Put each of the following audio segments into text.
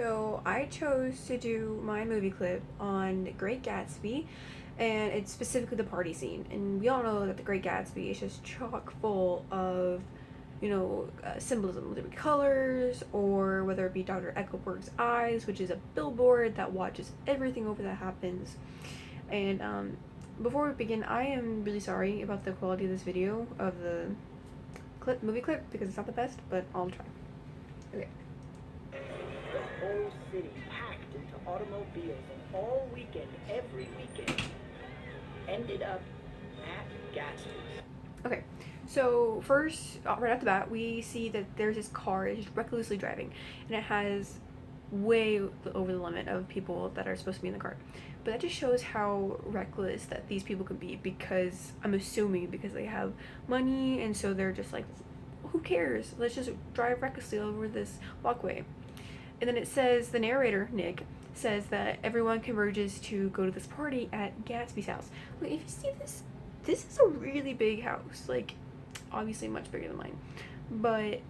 So I chose to do my movie clip on Great Gatsby, and it's specifically the party scene. And we all know that the Great Gatsby is just chock full of, symbolism, whether it be colors or whether it be Dr. Ecclesworth's eyes, which is a billboard that watches everything over that happens. And before we begin, I am really sorry about the quality of this video of the movie clip because it's not the best, but I'll try. Okay. The whole city packed into automobiles, and all weekend, every weekend, ended up at Gatsby's. Okay, so first, right off the bat, we see that there's this car that's just recklessly driving, and it has way over the limit of people that are supposed to be in the car. But that just shows how reckless that these people can be, because I'm assuming because they have money, and so they're just like, who cares? Let's just drive recklessly over this walkway. And then it says, the narrator, Nick, says that everyone converges to go to this party at Gatsby's house. Like, if you see this, this is a really big house. Like, obviously much bigger than mine. But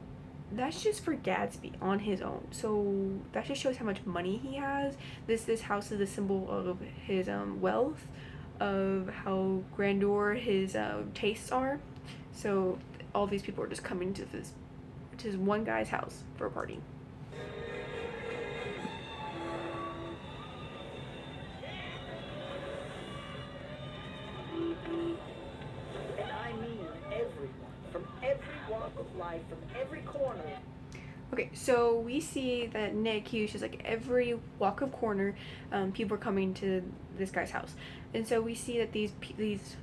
that's just for Gatsby on his own. So that just shows how much money he has. This house is a symbol of his wealth, of how grandeur his tastes are. So all these people are just coming to his one guy's house for a party. And I mean everyone, from every walk of life, from every corner. Okay, so we see that Nick uses like every walk of corner, people are coming to this guy's house, and so we see that these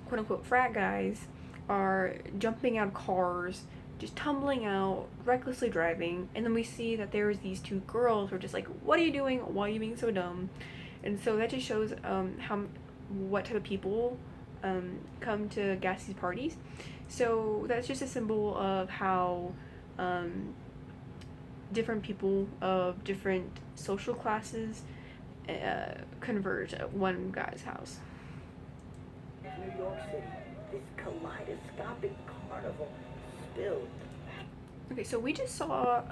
quote unquote frat guys are jumping out of cars, just tumbling out, recklessly driving, and then we see that there's these two girls who are just like, "What are you doing? Why are you being so dumb?" And so that just shows what type of people come to Gatsby's parties. So that's just a symbol of how different people of different social classes converge at one guy's house. New York City, this kaleidoscopic carnival spilled. Okay, so we just saw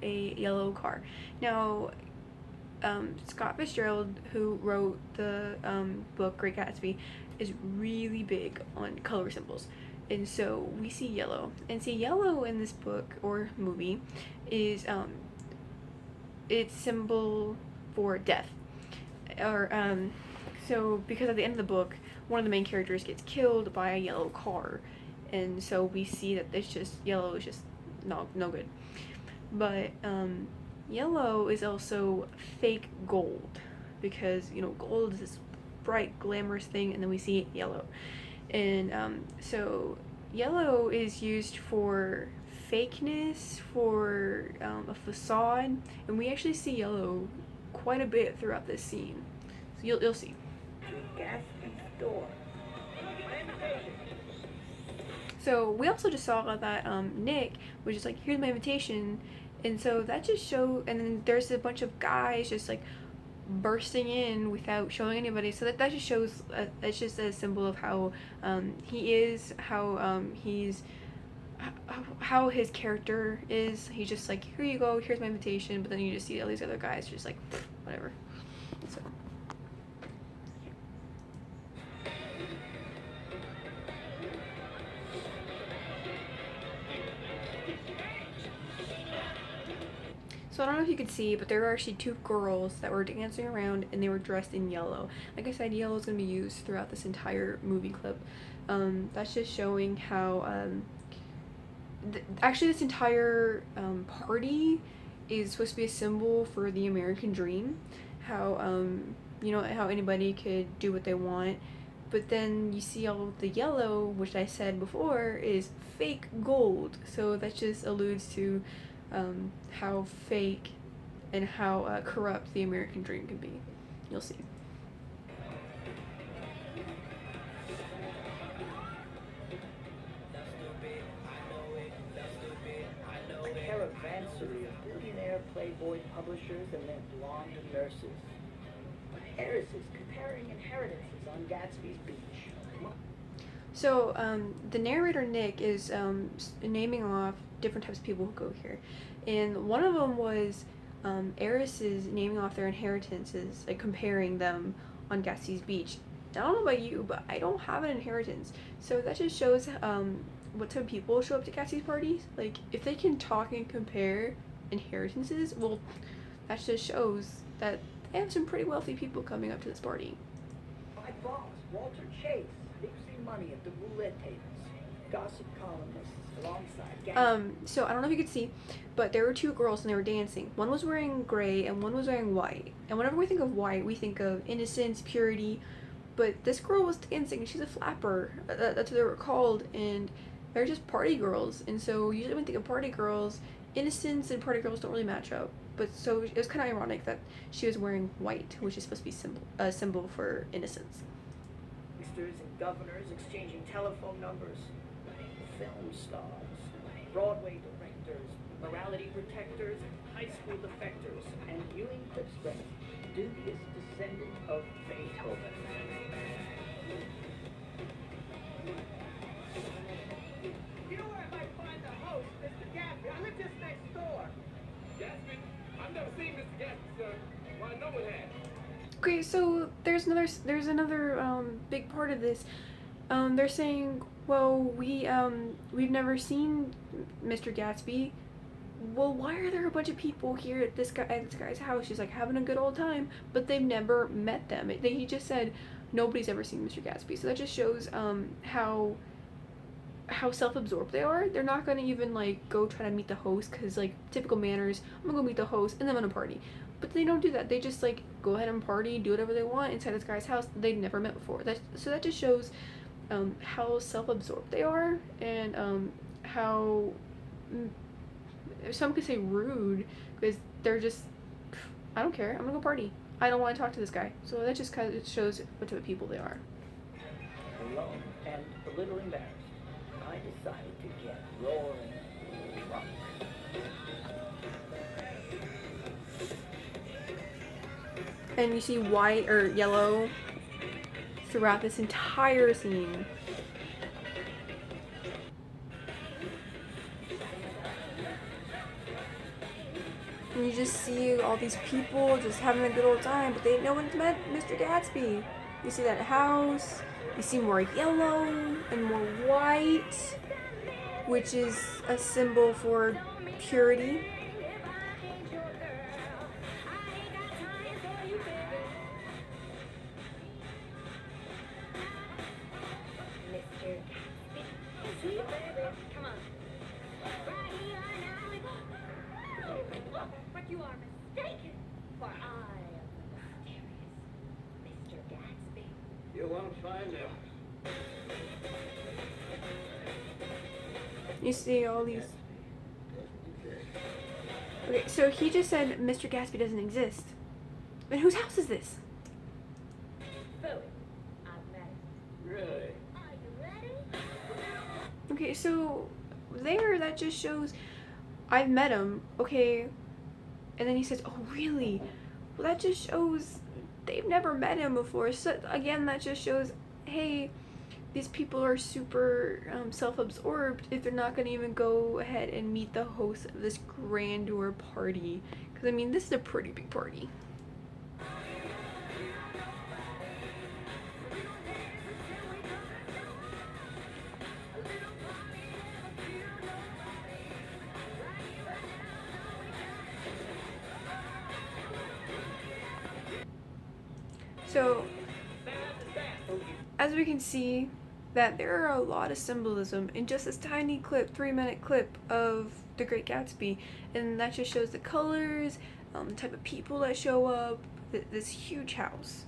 a yellow car. Now, Scott Fitzgerald, who wrote the book Great Gatsby, is really big on color symbols. And so we see yellow. And see, yellow in this book or movie is it's symbol for death. Or so because at the end of the book, one of the main characters gets killed by a yellow car. And so we see that it's just yellow is just no good. But yellow is also fake gold, because gold is this bright glamorous thing, and then we see yellow, and so yellow is used for fakeness, for a facade, and we actually see yellow quite a bit throughout this scene, so you'll see. Gatsby's door. So we also just saw that Nick was just like, here's my invitation, and so that just showed, and then there's a bunch of guys just like bursting in without showing anybody, so that just shows it's just a symbol of how he is, how he's how his character is. He's just like, here you go, here's my invitation, but then you just see all these other guys just like whatever. So So I don't know if you could see, but there were actually two girls that were dancing around, and they were dressed in yellow. Like I said, yellow is going to be used throughout this entire movie clip. That's just showing how actually this entire party is supposed to be a symbol for the American dream. How how anybody could do what they want. But then you see all of the yellow, which I said before is fake gold. So that just alludes to how fake and how corrupt the American dream can be. You'll see. A caravansary of billionaire playboy publishers and their blonde nurses. Heiresses comparing inheritances on Gatsby's beach. So the narrator Nick is naming off different types of people who go here, and one of them was heiresses naming off their inheritances, like comparing them on Gatsby's beach. I don't know about you, but I don't have an inheritance. So that just shows what type of people show up to Gatsby's parties. Like, if they can talk and compare inheritances, well, that just shows that they have some pretty wealthy people coming up to this party. My boss, Walter Chase, big money at the roulette tables. Gossip columnists alongside gangs. So I don't know if you could see, but there were two girls and they were dancing. One was wearing gray and one was wearing white. And whenever we think of white, we think of innocence, purity. But this girl was dancing. She's a flapper. That's what they were called. And they're just party girls. And so usually when we think of party girls, innocence and party girls don't really match up. But so it was kind of ironic that she was wearing white, which is supposed to be a symbol for innocence. Gangsters and governors exchanging telephone numbers. Film stars, Broadway directors, morality protectors, high school defectors, and Ewing Fitzgerald, dubious descendant of Beethoven. You know where I might find the host, Mr. Gatsby? I live just next door. Gatsby? I've never seen Mr. Gatsby, sir. Well, no one has. Okay, so there's another big part of this. They're saying, well, we've never seen Mr. Gatsby. Well, why are there a bunch of people here at this guy's house? She's like having a good old time, but they've never met them. He just said nobody's ever seen Mr. Gatsby. So that just shows how self-absorbed they are. They're not gonna even like go try to meet the host because like typical manners, I'm gonna go meet the host and then I'm gonna party. But they don't do that. They just like go ahead and party, do whatever they want inside this guy's house that they've never met before. So that just shows how self-absorbed they are and how some could say rude because they're just, I don't care, I'm gonna go party. I don't want to talk to this guy. So that just kind of shows what type of people they are. Alone and a little embarrassed, I decided to get roaring drunk. And you see white or yellow throughout this entire scene. And you just see all these people just having a good old time, but no one's met Mr. Gatsby. You see that house, you see more yellow and more white, which is a symbol for purity. But you are mistaken, for I am the mysterious Mr. Gatsby. You won't find him. You see all these. Okay, so he just said Mr. Gatsby doesn't exist. And whose house is this? Philly, I've met him. Really? Are you ready? Okay, so that just shows I've met him, okay, and then he says, oh really? Well, that just shows they've never met him before. So again, that just shows, hey, these people are super self-absorbed if they're not going to even go ahead and meet the host of this grandeur party. Because I mean, this is a pretty big party. So, as we can see, that there are a lot of symbolism in just this tiny clip, 3-minute clip of The Great Gatsby, and that just shows the colors, the type of people that show up, this huge house.